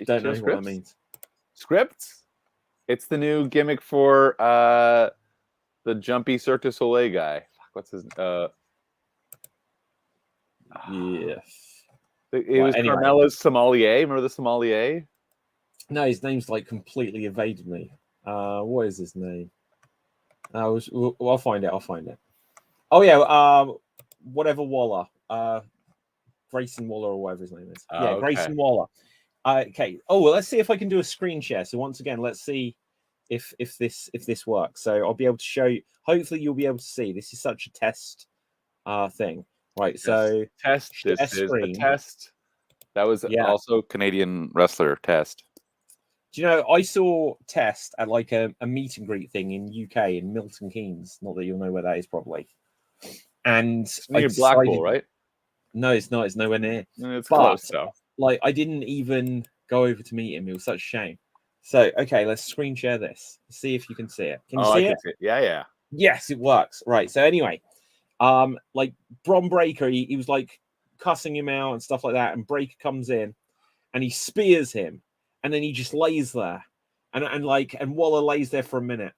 don't know what that means. Scripts? It's the new gimmick for the jumpy Cirque du Soleil guy. What's his Yes. It was anyway. Carmella's sommelier. Remember the sommelier? No, his name's like completely evaded me. What is his name? I'll find it. Oh yeah, whatever Waller. Grayson Waller or whatever his name is. Yeah, okay. Grayson Waller. Okay. Oh well, let's see if I can do a screen share. So once again, let's see if this works. So I'll be able to show you. Hopefully, you'll be able to see. This is such a test thing. Right, so test. This is a test. That was also Canadian wrestler Test. Do you know, I saw Test at like a meet and greet thing in UK in Milton Keynes. Not that you'll know where that is probably. And it's near Blackpool, right? No, it's not. It's nowhere near. It's close though. Like I didn't even go over to meet him. It was such a shame. So okay, let's screen share this. See if you can see it. Can you see it? Yeah. Yes, it works. Right. So anyway. Like Bron Breakker, he was like cussing him out and stuff like that, and Breakker comes in and he spears him, and then he just lays there, and Waller lays there for a minute,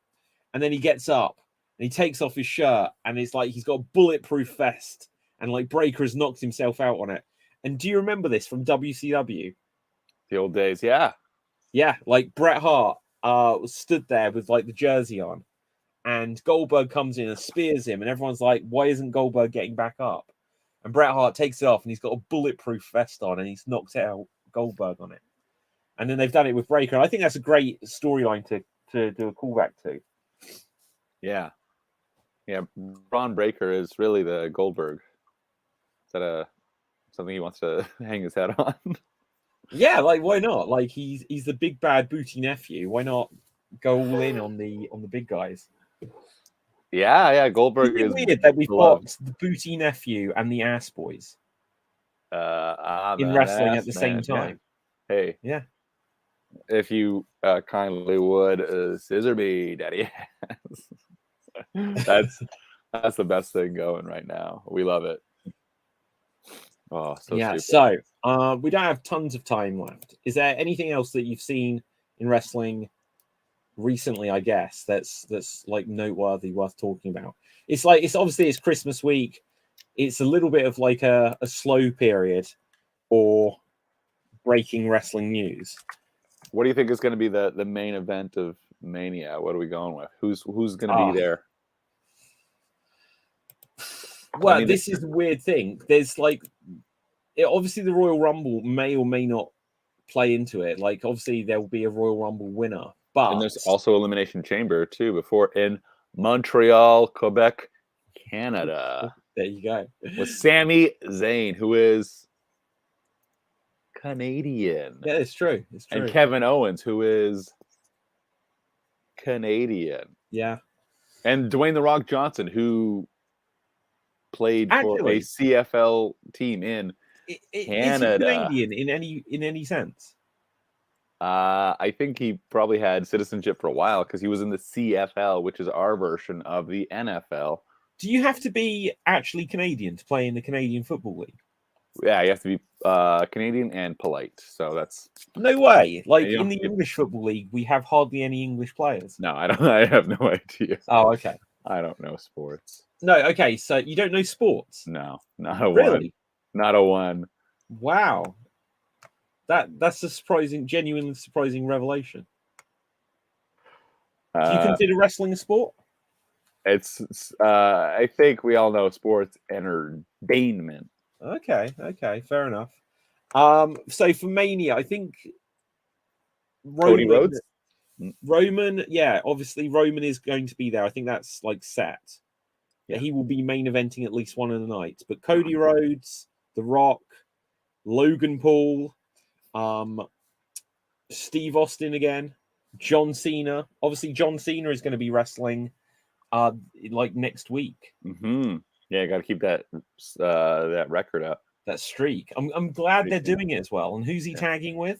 and then he gets up and he takes off his shirt, and it's like he's got a bulletproof vest, and like Breakker has knocked himself out on it. And do you remember this from WCW? The old days, yeah, like Bret Hart stood there with like the jersey on. And Goldberg comes in and spears him, and everyone's like, "Why isn't Goldberg getting back up?" And Bret Hart takes it off, and he's got a bulletproof vest on, and he's knocked out Goldberg on it. And then they've done it with Breakker. And I think that's a great storyline to do a callback to. Yeah. Bron Breakker is really the Goldberg. Is that something he wants to hang his head on? Yeah, like why not? Like he's the big bad booty nephew. Why not go all in on the big guys? Yeah, Goldberg is weird that we've got the booty nephew and the ass boys in wrestling at the same time. Yeah. Hey, yeah. If you kindly would scissor me, Daddy. That's the best thing going right now. We love it. Oh, so yeah. stupid. So we don't have tons of time left. Is there anything else that you've seen in wrestling recently, I guess, that's like noteworthy, worth talking about? It's obviously it's Christmas week. It's a little bit of like a slow period or breaking wrestling news. What do you think is going to be the main event of Mania? What are we going with? Who's going to be there? Well, this is the weird thing. There's obviously the Royal Rumble may or may not play into it. Like obviously there will be a Royal Rumble winner. And there's also Elimination Chamber too before in Montreal, Quebec, Canada. There you go. With Sami Zayn, who is Canadian. Yeah, it's true. And Kevin Owens, who is Canadian. Yeah. And Dwayne The Rock Johnson, who played for a CFL team in Canada. Is he Canadian in any sense? I think he probably had citizenship for a while because he was in the CFL, which is our version of the NFL. Do you have to be actually Canadian to play in the Canadian Football League? Yeah, you have to be Canadian and polite. So that's No way. Like you know, in the English Football League, we have hardly any English players. no, I don't. I have no idea. Oh, okay. I don't know sports. No, okay. So you don't know sports? No, not a one. Really? Not a one. Wow. That's a surprising, genuinely surprising revelation. Do you consider wrestling a sport? It's. I think we all know sports entertainment. Okay, fair enough. So for Mania, I think Cody Rhodes. Roman, yeah, obviously Roman is going to be there. I think that's like set. Yeah. He will be main eventing at least one of the nights. But Cody Rhodes, The Rock, Logan Paul, Steve Austin again, John Cena. Obviously, John Cena is going to be wrestling like next week. Mm-hmm. Yeah, got to keep that that record up. That streak. I'm glad they're doing it as well. And who's he tagging with?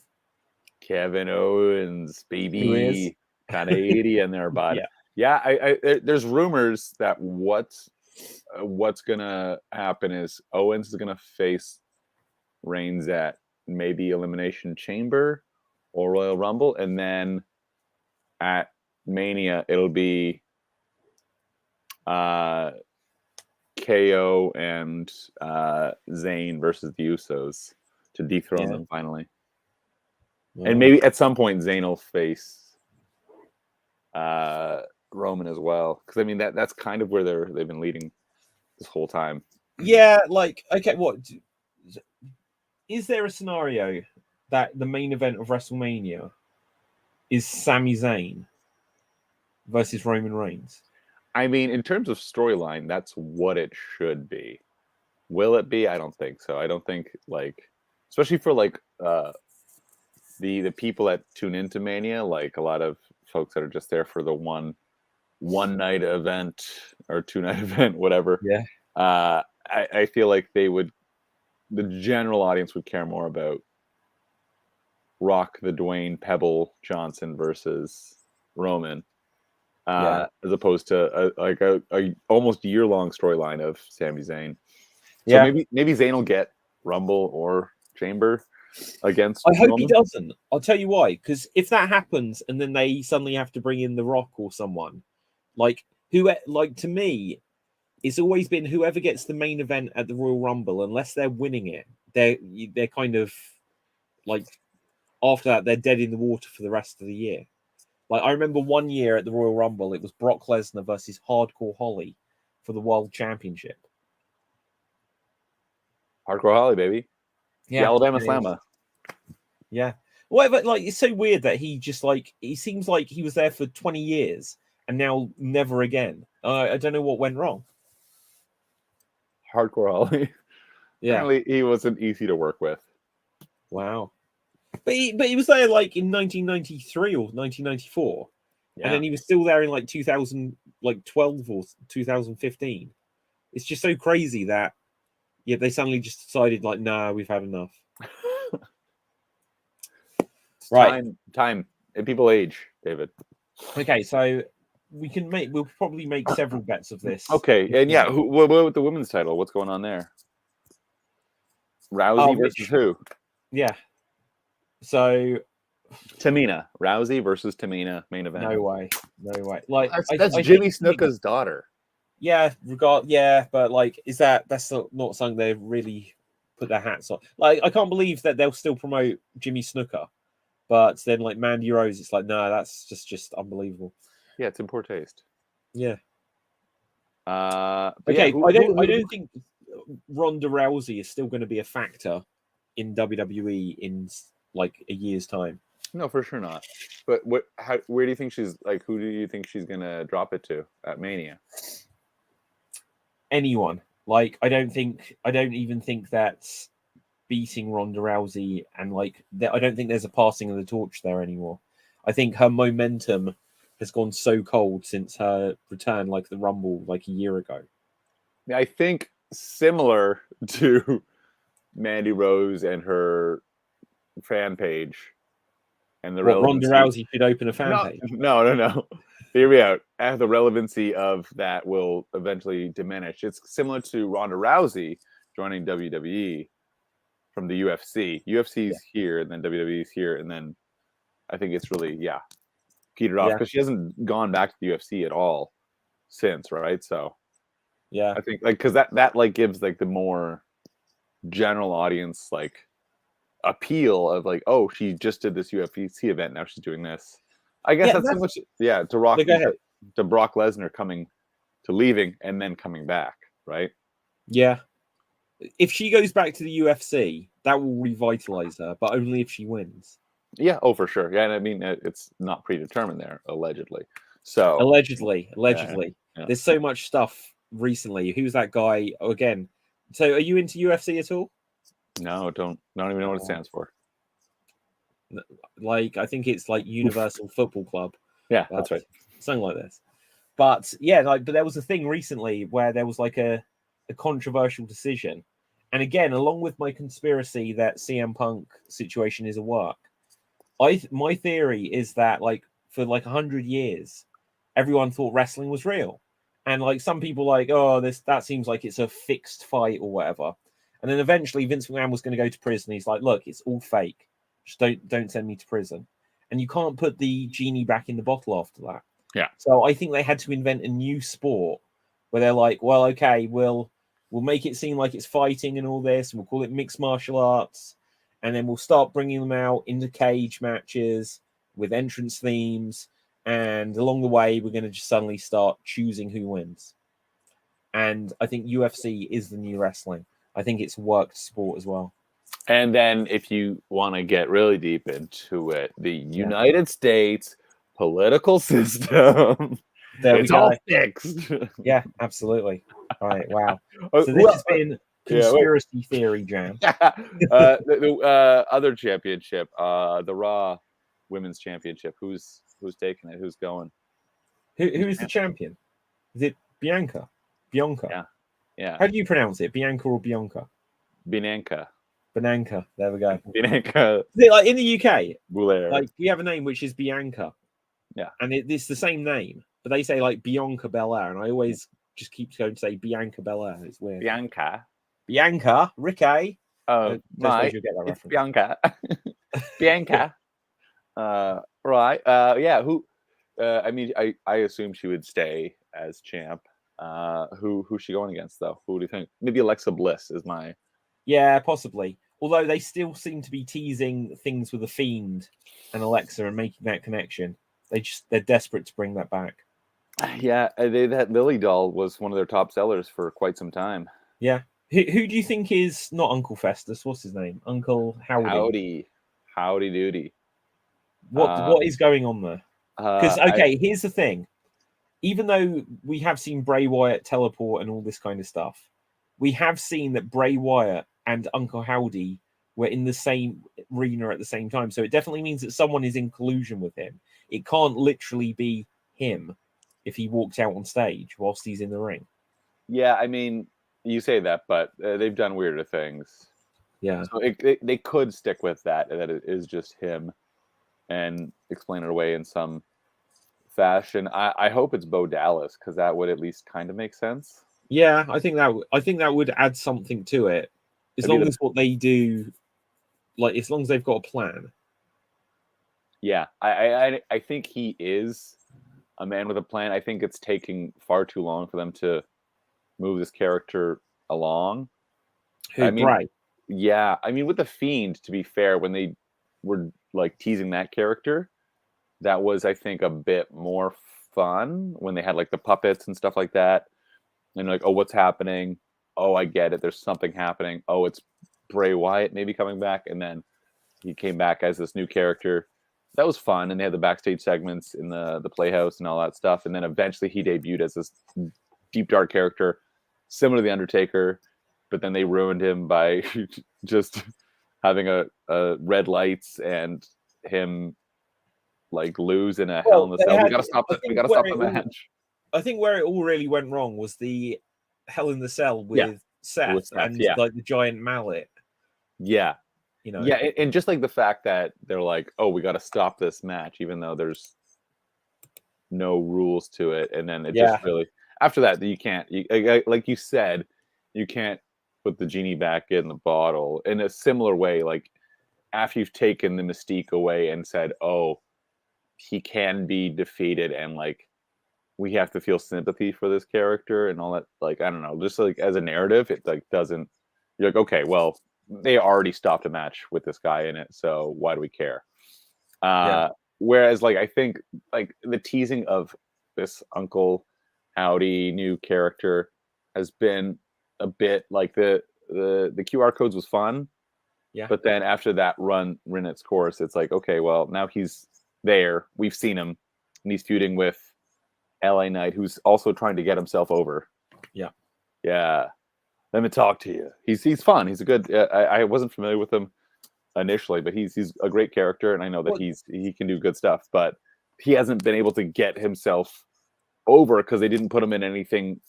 Kevin Owens, baby. Who is? Canadian there, bud. Yeah. I there's rumors that what's gonna happen is Owens is gonna face Reigns at maybe Elimination Chamber or Royal Rumble, and then at Mania it'll be KO and Zayn versus the Usos to dethrone them finally. And maybe at some point Zayn will face Roman as well, because I mean that's kind of where they've been leading this whole time. Yeah, like okay, what is there a scenario that the main event of WrestleMania is Sami Zayn versus Roman Reigns? I mean, in terms of storyline, that's what it should be. Will it be? I don't think so. I don't think especially for the people that tune into Mania, like a lot of folks that are just there for the one night event or 2-night event, whatever. Yeah. I feel like the general audience would care more about Rock the Dwayne Pebble Johnson versus Roman, as opposed to a almost year-long storyline of Sami Zayn. So maybe Zayn will get Rumble or Chamber against. I hope Roman. he doesn't. I'll tell you why. Because if that happens, and then they suddenly have to bring in The Rock or someone, to me, it's always been whoever gets the main event at the Royal Rumble, unless they're winning it, they're kind of like after that they're dead in the water for the rest of the year. Like I remember one year at the Royal Rumble, it was Brock Lesnar versus Hardcore Holly for the World Championship. Hardcore Holly, baby. Yeah, the Alabama Slammer. Yeah. Whatever, it's so weird that he just he seems like he was there for 20 years and now never again. I don't know what went wrong. Hardcore Holly. Yeah. Apparently he wasn't easy to work with. Wow. But he was there in 1993 or 1994. Yeah. And then he was still there in 2012 or 2015. It's just so crazy that they suddenly just decided nah, we've had enough. Right. Time. And people age, David. Okay, so we'll probably make several bets of this. Okay, and what with the women's title? What's going on there? Rousey versus who? Yeah. So Tamina. Rousey versus Tamina main event. No way. That's Jimmy Snuka's daughter. Yeah, but that's not something they really put their hats on. I can't believe that they'll still promote Jimmy Snuka. But then, Mandy Rose, it's no, that's just unbelievable. Yeah, it's in poor taste. Yeah. Okay, I don't think Ronda Rousey is still going to be a factor in WWE in a year's time. No, for sure not. But where do you think she's who do you think she's going to drop it to at Mania? Anyone. I don't even think that's beating Ronda Rousey, and I don't think there's a passing of the torch there anymore. I think her momentum has gone so cold since her return, the Rumble, a year ago. I think similar to Mandy Rose and her fan page, and the Ronda Rousey should open a fan page. No. Hear me out. The relevancy of that will eventually diminish. It's similar to Ronda Rousey joining WWE. from the UFC. UFC's here, and then WWE's here, and then I think it's really petered off because she hasn't gone back to the UFC at all since, right? So I think like because that like gives like the more general audience like appeal of like, oh, she just did this UFC event, now she's doing this. I guess that's so much to Brock Lesnar leaving and then coming back, right? Yeah. If she goes back to the UFC, that will revitalize her, but only if she wins. Yeah, oh, for sure. Yeah, and I mean, it's not predetermined there, allegedly. So allegedly. Yeah. There's so much stuff recently. Who's that guy? Oh, again. So, are you into UFC at all? No, don't even know what it stands for. Like, I think it's like Universal Football Club. Yeah, that's right. Something like this. But yeah, but there was a thing recently where there was like a controversial decision, and again, along with my conspiracy that CM Punk situation is a work. My theory is that like for like 100 years, everyone thought wrestling was real, and like some people like, oh, that seems like it's a fixed fight or whatever, and then eventually Vince McMahon was going to go to prison. He's like, look, it's all fake. Just don't send me to prison, and you can't put the genie back in the bottle after that. Yeah. So I think they had to invent a new sport where they're like, well, okay, we'll make it seem like it's fighting and all this, and we'll call it mixed martial arts. And then we'll start bringing them out into cage matches with entrance themes. And along the way, we're going to just suddenly start choosing who wins. And I think UFC is the new wrestling. I think it's worked sport as well. And then if you want to get really deep into it, the United States political system, it's all fixed. Yeah, absolutely. All right, wow. So this has been conspiracy theory jam. The other championship, the Raw Women's Championship. Who's taking it? Who's going? Who is the champion? Is it Bianca? Yeah. How do you pronounce it? Bianca or Bianca? Bianca. There we go. Bianca. Like in the UK, Bulair. like you have a name which is Bianca. Yeah. And it's the same name, but they say like Bianca Belair, and I always just keep going to say Bianca Belair. It's weird. Bianca, Ricky. Oh, my. It's Bianca. Bianca. Right. Yeah. Who? I mean, I assume she would stay as champ. Who's she going against though? Who do you think? Maybe Alexa Bliss is my. Yeah, possibly. Although they still seem to be teasing things with the Fiend and Alexa and making that connection. They're desperate to bring that back. Yeah, that Lily doll was one of their top sellers for quite some time. Yeah. Who do you think is not Uncle Festus? What's his name? Uncle Howdy. Howdy doody. What is going on there? Because here's the thing. Even though we have seen Bray Wyatt teleport and all this kind of stuff, we have seen that Bray Wyatt and Uncle Howdy were in the same arena at the same time. So it definitely means that someone is in collusion with him. It can't literally be him if he walked out on stage whilst he's in the ring. Yeah, I mean, you say that, but they've done weirder things. Yeah. So they could stick with that it is just him and explain it away in some fashion. I hope it's Bo Dallas because that would at least kind of make sense. Yeah, I think that would add something to it. As long as what they do, like as long as they've got a plan. Yeah, I think he is a man with a plan. I think it's taking far too long for them to move this character along. Right. Yeah, I mean, with the Fiend, to be fair, when they were like teasing that character, that was, I think, a bit more fun when they had like the puppets and stuff like that. And like, oh, what's happening? Oh, I get it. There's something happening. Oh, it's Bray Wyatt maybe coming back. And then he came back as this new character. That was fun. And they had the backstage segments in the Playhouse and all that stuff. And then eventually he debuted as this deep, dark character, similar to The Undertaker. But then they ruined him by just having a red lights and him like lose in a Hell in a Cell. We gotta stop the match. I think where it all really went wrong was the Hell in the Cell with Seth and like the giant mallet. Yeah. You know. Yeah, and just like the fact that they're like, oh, we got to stop this match, even though there's no rules to it, and then it just really after that you can't, like you said, you can't put the genie back in the bottle in a similar way. Like after you've taken the mystique away and said, "Oh, he can be defeated," and like we have to feel sympathy for this character and all that. Like I don't know, just like as a narrative, it like doesn't. You're like, okay, well, they already stopped a match with this guy in it, so why do we care? Yeah. Whereas, like, I think like the teasing of this Uncle Howdy new character has been a bit like the QR codes was fun, Yeah. but then after that run its course, it's like, okay, well, now he's there. We've seen him, and he's feuding with LA Knight, who's also trying to get himself over. Yeah. Yeah. Let me talk to you. He's fun. He's a good. I wasn't familiar with him initially, but he's a great character, and I know that Well, he can do good stuff. But he hasn't been able to get himself over because they didn't put him in anything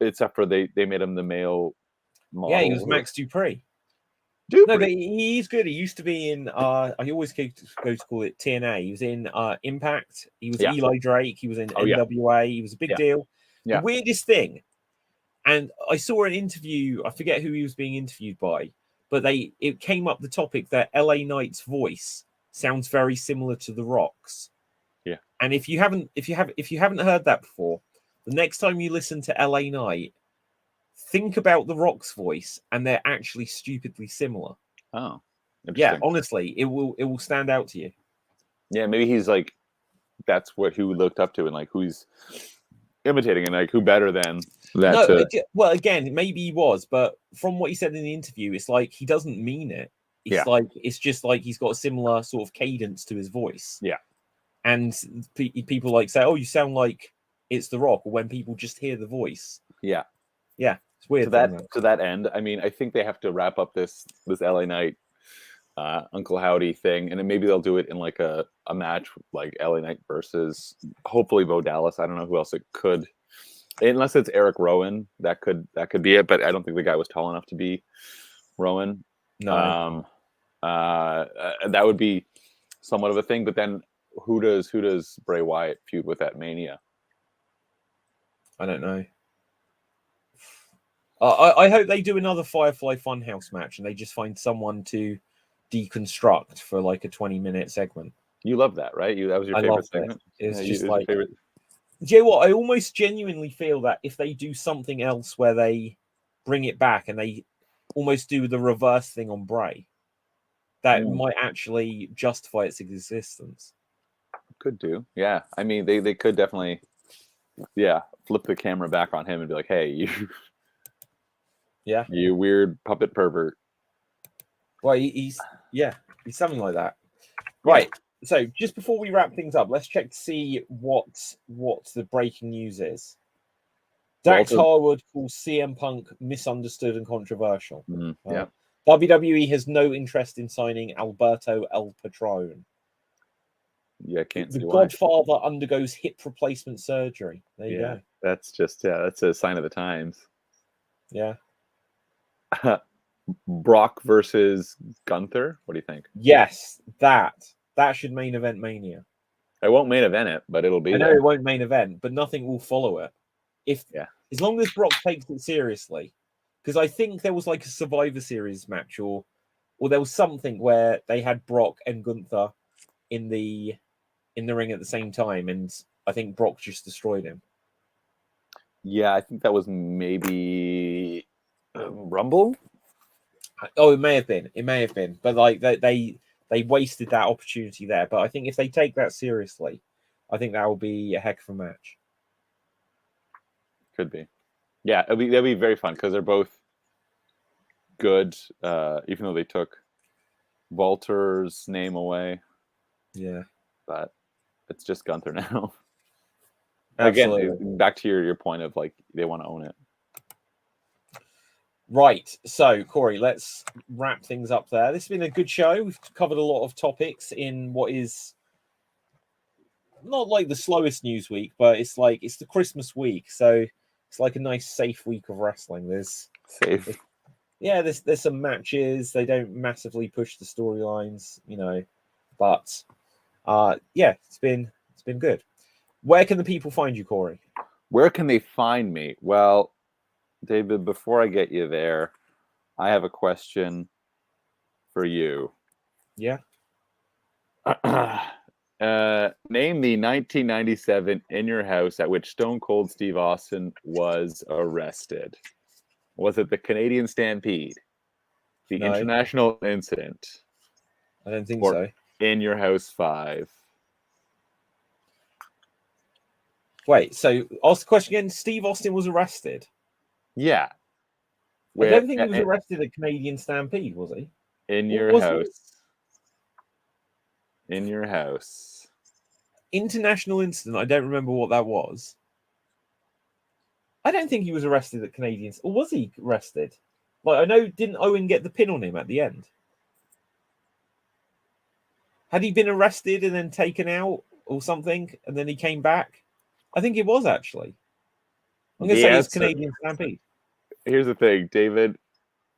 except for they made him the male model. yeah, he was Max Dupree. Dupree. No, but he's good. He used to be in I always go to call it TNA. He was in Impact. He was Eli Drake. He was in NWA. He was a big deal. The weirdest thing, and I saw an interview, I forget who he was being interviewed by, but it came up the topic that LA Knight's voice sounds very similar to The Rock's. Yeah. And if you haven't heard that before, the next time you listen to LA Knight, think about The Rock's voice, and they're actually stupidly similar. Oh, yeah. Honestly, it will stand out to you. Yeah, maybe he's like that's who looked up to, and like who he's imitating, and like who better than that? No, well, again, maybe he was, but from what he said in the interview, it's like he doesn't mean it. It's like it's just like he's got a similar sort of cadence to his voice. Yeah, and people like say, "Oh, you sound like it's The Rock," or when people just hear the voice. Yeah. It's weird. To that end, I mean, I think they have to wrap up this LA Knight Uncle Howdy thing, and then maybe they'll do it in like a match like LA Knight versus hopefully Bo Dallas. I don't know who else it could, unless it's Eric Rowan. That could be it, but I don't think the guy was tall enough to be Rowan. No. That would be somewhat of a thing. But then who does Bray Wyatt feud with at Mania? I don't know. I hope they do another Firefly Funhouse match and they just find someone to deconstruct for like a 20-minute segment. You love that, right? That was your favorite segment? It's just like... Do you know what? I almost genuinely feel that if they do something else where they bring it back and they almost do the reverse thing on Bray, that might actually justify its existence. Could do. Yeah. I mean, they could definitely, flip the camera back on him and be like, hey, you... Yeah, you weird puppet pervert. Well, he's something like that, right? So just before we wrap things up, let's check to see what the breaking news is. Dax Harwood calls CM Punk misunderstood and controversial. WWE has no interest in signing Alberto El Patron. Yeah, can't see The why. Godfather undergoes hip replacement surgery. There you go. That's just that's a sign of the times. Yeah. Brock versus Gunther. What do you think? Yes, that should main event Mania. I won't main event it, but it'll be. I know it won't main event, but nothing will follow it. As long as Brock takes it seriously, because I think there was like a Survivor Series match, or there was something where they had Brock and Gunther in the ring at the same time, and I think Brock just destroyed him. Yeah, I think that was maybe Rumble. Oh, it may have been, but like they wasted that opportunity there. But I think if they take that seriously, I think that will be a heck of a match. Could be. Yeah, that'll be very fun because they're both good, even though they took Walter's name away. Yeah, but it's just Gunther now. Absolutely. Again, back to your point of like they want to own it. Right. So, Corey, let's wrap things up there. This has been a good show. We've covered a lot of topics in what is not like the slowest news week, but it's the Christmas week. So it's like a nice, safe week of wrestling. There's some matches. They don't massively push the storylines, but it's been good. Where can the people find you, Corey? Where can they find me? Well, David, before I get you there, I have a question for you. Yeah. Name the 1997 In Your House at which Stone Cold Steve Austin was arrested. Was it the Canadian Stampede, the No. International Incident, I don't think or so. In Your House 5? Wait, so ask the question again. Steve Austin was arrested. Yeah. I don't think he was arrested at Canadian Stampede, was he? In Your Was House. In Your House. International incident. I don't remember what that was. I don't think he was arrested at Canadians. Or was he arrested? Like, I know, didn't Owen get the pin on him at the end? Had he been arrested and then taken out or something, and then he came back? I think it was, actually. I'm going to say it's Canadian Stampede. Here's the thing, David.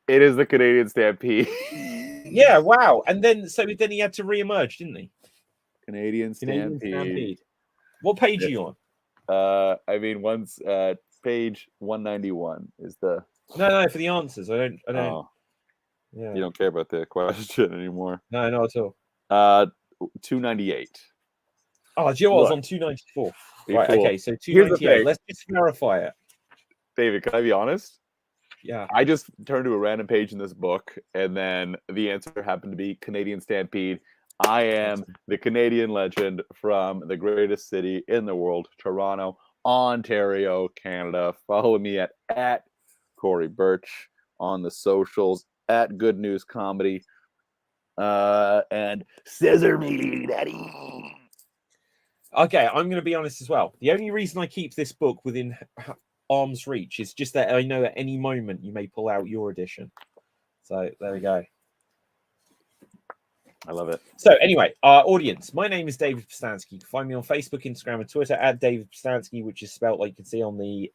It is the Canadian Stampede. Yeah, wow. And then, so then he had to re-emerge, didn't he? Canadian Stampede. What page are you on? I mean, once page 191 is the. No, for the answers. I don't. Oh. Yeah. You don't care about the question anymore. No, not at all. 298. Oh, Joe, I was on 294. Right, cool. Okay, so 298. Let's just clarify it. David, can I be honest? Yeah. I just turned to a random page in this book, and then the answer happened to be Canadian Stampede. I am the Canadian legend from the greatest city in the world, Toronto, Ontario, Canada. Follow me at Corey Birch on the socials, at Good News Comedy, and scissor me, daddy. Okay, I'm going to be honest as well. The only reason I keep this book within arm's reach is just that I know at any moment you may pull out your edition. So there we go. I love it. So anyway, our audience, my name is David Postansky. You can find me on Facebook, Instagram, and Twitter at David Postansky, which is spelled like you can see on the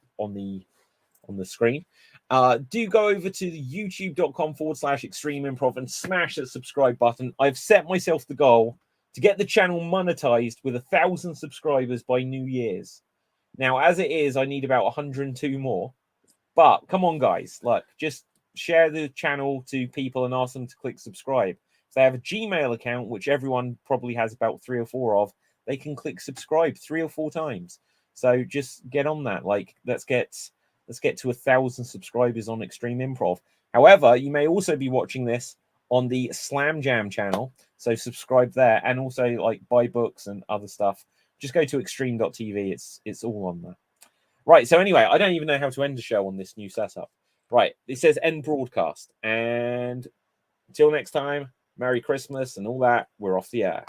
screen. Do go over to the youtube.com/extreme improv and smash that subscribe button. I've set myself the goal to get the channel monetized with 1,000 subscribers by New Year's. Now, as it is, I need about 102 more. But come on, guys, look, just share the channel to people and ask them to click subscribe. If they have a Gmail account, which everyone probably has about 3 or 4 of, they can click subscribe 3 or 4 times. So just get on that. Like, let's get to 1,000 subscribers on Extreme Improv. However, you may also be watching this on the Slam Jam channel, so subscribe there, and also like buy books and other stuff. Just go to extreme.tv. It's all on there. Right. So anyway, I don't even know how to end the show on this new setup. Right. It says end broadcast, and until next time, Merry Christmas and all that. We're off the air.